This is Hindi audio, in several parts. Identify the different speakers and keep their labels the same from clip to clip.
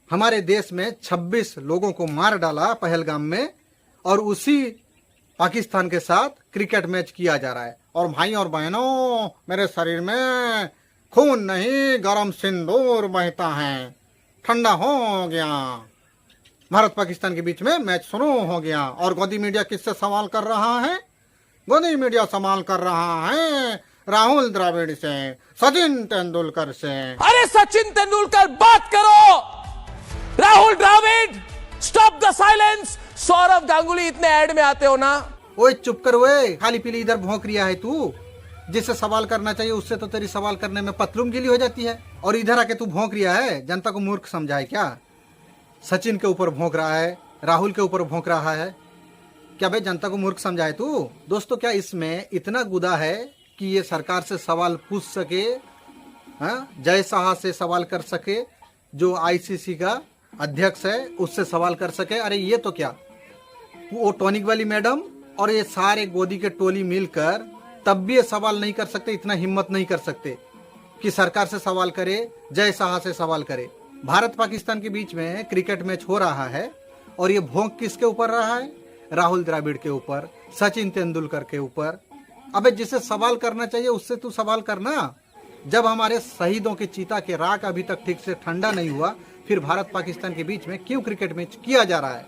Speaker 1: हमारे देश में 26 लोगों को मार डाला पहलगाम में, और उसी पाकिस्तान के साथ क्रिकेट मैच किया जा रहा है। और भाई और बहनों, मेरे शरीर में खून नहीं गरम सिंदूर बहता है, ठंडा हो गया। भारत पाकिस्तान के बीच में मैच शुरू हो गया और गोदी मीडिया किससे सवाल कर रहा है? गोदी मीडिया सवाल कर रहा है राहुल द्रविड़ से, सचिन तेंदुलकर से।
Speaker 2: अरे सचिन तेंदुलकर बात करो, Rahul Dravid stop the silence. Sourav Ganguly इतने ऐड में आते हो ना।
Speaker 1: ओए चुप कर, ओए खाली पीली इधर भौंक रिया है तू। जिससे सवाल करना चाहिए उससे तो तेरी सवाल करने में पतलून गीली हो जाती है, और इधर आके तू भौंक रिया है। जनता को मूर्ख समझाए क्या? सचिन के ऊपर भौंक रहा है, राहुल के ऊपर भौंक रहा है क्या? भाई जनता को मूर्ख समझाए तू? दोस्तों, क्या इसमें इतना गुदा है कि ये सरकार से सवाल पूछ सके? जय शाह से सवाल कर सके, जो आईसीसी का अध्यक्ष है, उससे सवाल कर सके? अरे ये तो क्या, वो टॉनिक वाली मैडम और ये सारे गोदी के टोली मिलकर तब भी ये सवाल नहीं कर सकते, इतना हिम्मत नहीं कर सकते कि सरकार से सवाल करे, जय शाह से सवाल करे। भारत पाकिस्तान के बीच में क्रिकेट मैच हो रहा है और ये भौंक किसके ऊपर रहा है? राहुल द्रविड़ के ऊपर, सचिन तेंदुलकर के ऊपर। अबे जिसे सवाल करना चाहिए उससे तू सवाल करना। जब हमारे शहीदों के चीता के राख अभी तक ठीक से ठंडा नहीं हुआ, फिर भारत पाकिस्तान के बीच में क्यों क्रिकेट मैच किया जा रहा है,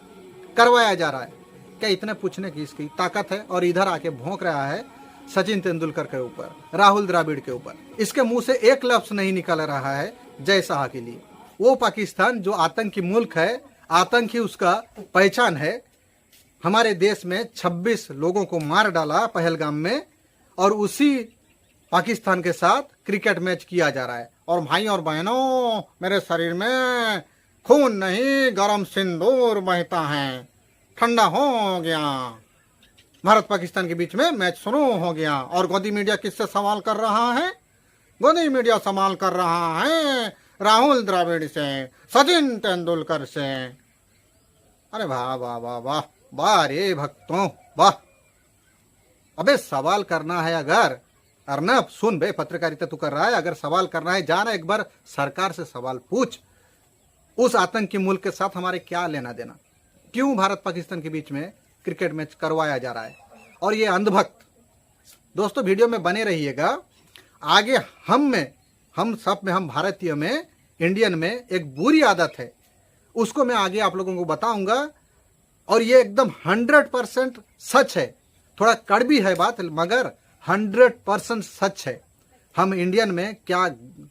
Speaker 1: करवाया जा रहा है? क्या इतने पूछने की इसकी ताकत है? और इधर आके भौंक रहा है सचिन तेंदुलकर के ऊपर, राहुल द्रविड़ के ऊपर। इसके मुंह से एक लफ्ज नहीं निकल रहा है जय शाह के लिए। वो पाकिस्तान जो आतंकी मुल्क है, आतंकी उसका पहचान है। हमारे देश में 26 लोगों को मार डाला पहलगाम में, और उसी पाकिस्तान के साथ क्रिकेट मैच किया जा रहा है। और भाई और बहनों, मेरे शरीर में खून नहीं गरम सिंदूर बहता है, ठंडा हो गया। भारत पाकिस्तान के बीच में मैच शुरू हो गया और गोदी मीडिया किससे सवाल कर रहा है? गोदी मीडिया सवाल कर रहा है राहुल द्रविड़ से, सचिन तेंदुलकर से। अरे वाह वाह वाह वाह वाह रे भक्तों वाह। अबे सवाल करना है अगर, अर्नब सुन बे, पत्रकारिता तू कर रहा है, अगर सवाल करना है जाना एक बार सरकार से सवाल पूछ। उस आतंकी मुल्क के साथ हमारे क्या लेना देना? क्यों भारत पाकिस्तान के बीच में क्रिकेट मैच करवाया जा रहा है? और ये अंधभक्त दोस्तों, वीडियो में बने रहिएगा। आगे हम सब में, हम भारतीय में, इंडियन में एक बुरी आदत है, उसको मैं आगे आप लोगों को बताऊंगा। और ये एकदम 100% सच है। थोड़ा कड़वी है बात, मगर 100% सच है। हम इंडियन में क्या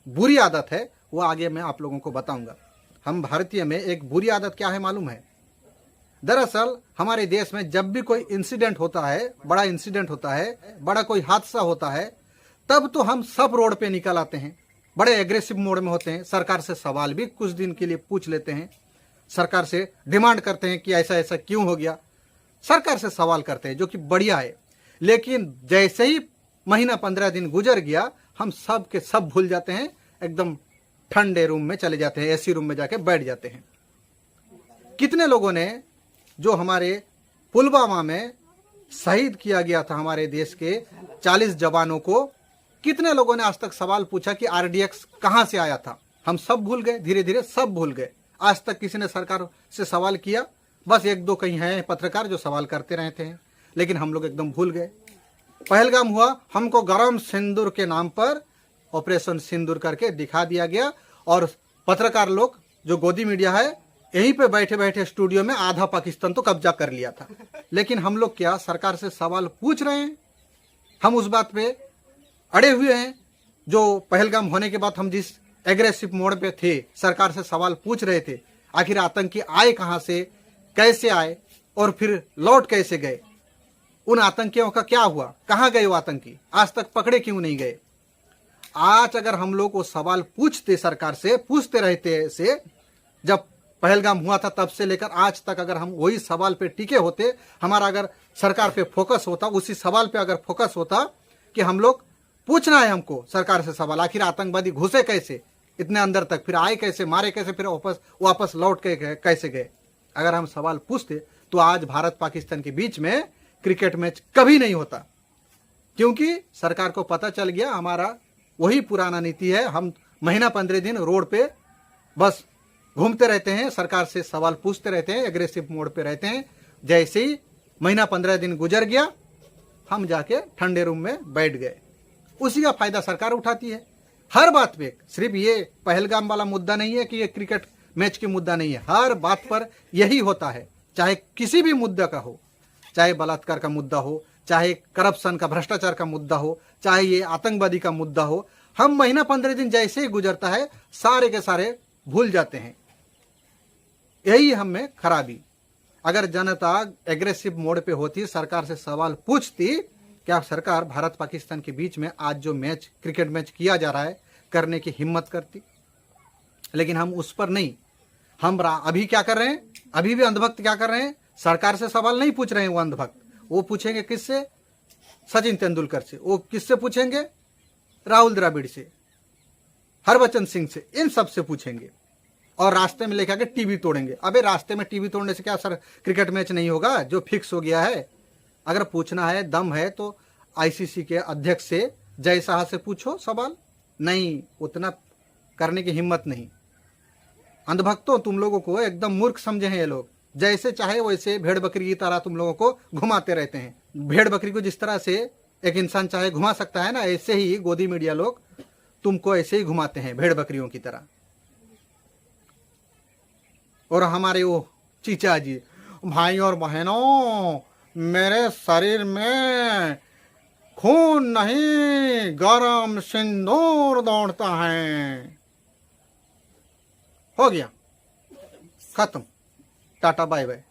Speaker 1: बुरी आदत है वो आगे मैं आप लोगों को बताऊंगा। हम भारतीय में एक बुरी आदत क्या है मालूम है? दरअसल हमारे देश में जब भी कोई इंसिडेंट होता है, बड़ा इंसिडेंट होता है, बड़ा कोई हादसा होता है, तब तो हम सब रोड पे निकल आते हैं, बड़े एग्रेसिव मोड में होते हैं। सरकार से सवाल भी कुछ दिन के लिए पूछ लेते हैं, सरकार से डिमांड करते हैं कि ऐसा ऐसा क्यों हो गया, सरकार से सवाल करते हैं, जो कि बढ़िया है। लेकिन जैसे ही महीना 15 दिन गुजर गया, हम सब के सब भूल जाते हैं, एकदम ठंडे रूम में चले जाते हैं, एसी रूम में जाके बैठ जाते हैं। कितने लोगों ने, जो हमारे पुलवामा में शहीद किया गया था हमारे देश के 40 जवानों को, कितने लोगों ने आज तक सवाल पूछा कि आरडीएक्स कहां से आया था? हम सब भूल गए, धीरे धीरे सब भूल गए। आज तक किसी ने सरकार से सवाल किया? बस एक दो कहीं हैं पत्रकार जो सवाल करते रहते हैं, लेकिन हम लोग एकदम भूल गए। पहलगाम हुआ, हमको गरम सिंदूर के नाम पर ऑपरेशन सिंदूर करके दिखा दिया गया, और पत्रकार लोग जो गोदी मीडिया है, यहीं पे बैठे बैठे स्टूडियो में आधा पाकिस्तान तो कब्जा कर लिया था। लेकिन हम लोग क्या सरकार से सवाल पूछ रहे हैं? हम उस बात पे अड़े हुए हैं जो पहलगाम होने के बाद हम जिस एग्रेसिव मोड पे थे, सरकार से सवाल पूछ रहे थे, आखिर आतंकी आए कहां से, कैसे आए और फिर लौट कैसे गए? उन आतंकियों का क्या हुआ? कहां गए वो आतंकी? आज तक पकड़े क्यों नहीं गए? आज अगर हम लोग वो सवाल पूछते, सरकार से पूछते रहते से, जब पहलगाम हुआ था तब से लेकर आज तक, अगर हम वही सवाल पे टिके होते, हमारा अगर सरकार पे फोकस होता, उसी सवाल पे अगर फोकस होता कि हम लोग पूछना है हमको सरकार से सवाल, आखिर आतंकवादी घुसे कैसे इतने अंदर तक, फिर आए कैसे, मारे कैसे, फिर वापस लौट के कैसे गए? अगर हम सवाल पूछते तो आज भारत पाकिस्तान के बीच में क्रिकेट मैच कभी नहीं होता, क्योंकि सरकार को पता चल गया हमारा वही पुराना नीति है। हम महीना 15 दिन रोड पे बस घूमते रहते हैं, सरकार से सवाल पूछते रहते हैं, एग्रेसिव मोड पे रहते हैं। जैसे ही महीना 15 दिन गुजर गया, हम जाके ठंडे रूम में बैठ गए। उसी का फायदा सरकार उठाती है हर बात पे। सिर्फ ये पहलगाम वाला मुद्दा नहीं है कि ये क्रिकेट मैच की मुद्दा नहीं है, हर बात पर यही होता है। चाहे किसी भी मुद्दा का हो, चाहे बलात्कार का मुद्दा हो, चाहे करप्शन का, भ्रष्टाचार का मुद्दा हो, चाहे ये आतंकवादी का मुद्दा हो, हम महीना 15 दिन जैसे ही गुजरता है सारे के सारे भूल जाते हैं। यही हम में खराबी। अगर जनता एग्रेसिव मोड पे होती, सरकार से सवाल पूछती, क्या सरकार भारत पाकिस्तान के बीच में आज जो मैच, क्रिकेट मैच किया जा रहा है, करने की हिम्मत करती? लेकिन हम उस पर नहीं। हम अभी क्या कर रहे हैं? अभी भी अंधभक्त क्या कर रहे हैं? सरकार से सवाल नहीं पूछ रहे हैं। वो अंधभक्त वो पूछेंगे किससे? सचिन तेंदुलकर से। वो किससे पूछेंगे? राहुल द्रविड़ से, हरभजन सिंह से, इन सब से पूछेंगे। और रास्ते में लेके आके टीवी तोड़ेंगे। अबे रास्ते में टीवी तोड़ने से क्या सर क्रिकेट मैच नहीं होगा जो फिक्स हो गया है? अगर पूछना है, दम है, तो आईसीसी के अध्यक्ष से, जय शाह से पूछो सवाल। नहीं, उतना करने की हिम्मत नहीं। अंधभक्तों, तुम लोगों को एकदम मूर्ख समझे हैं ये लोग। जैसे चाहे वैसे भेड़ बकरी की तरह तुम लोगों को घुमाते रहते हैं। भेड़ बकरी को जिस तरह से एक इंसान चाहे घुमा सकता है ना, ऐसे ही गोदी मीडिया लोग तुमको ऐसे ही घुमाते हैं भेड़ बकरियों की तरह। और हमारे वो चीचा जी, भाई और बहनों, मेरे शरीर में खून नहीं, गरम सिंदूर दौड़ता है। हो गया, खत्म, टाटा बाय बाय।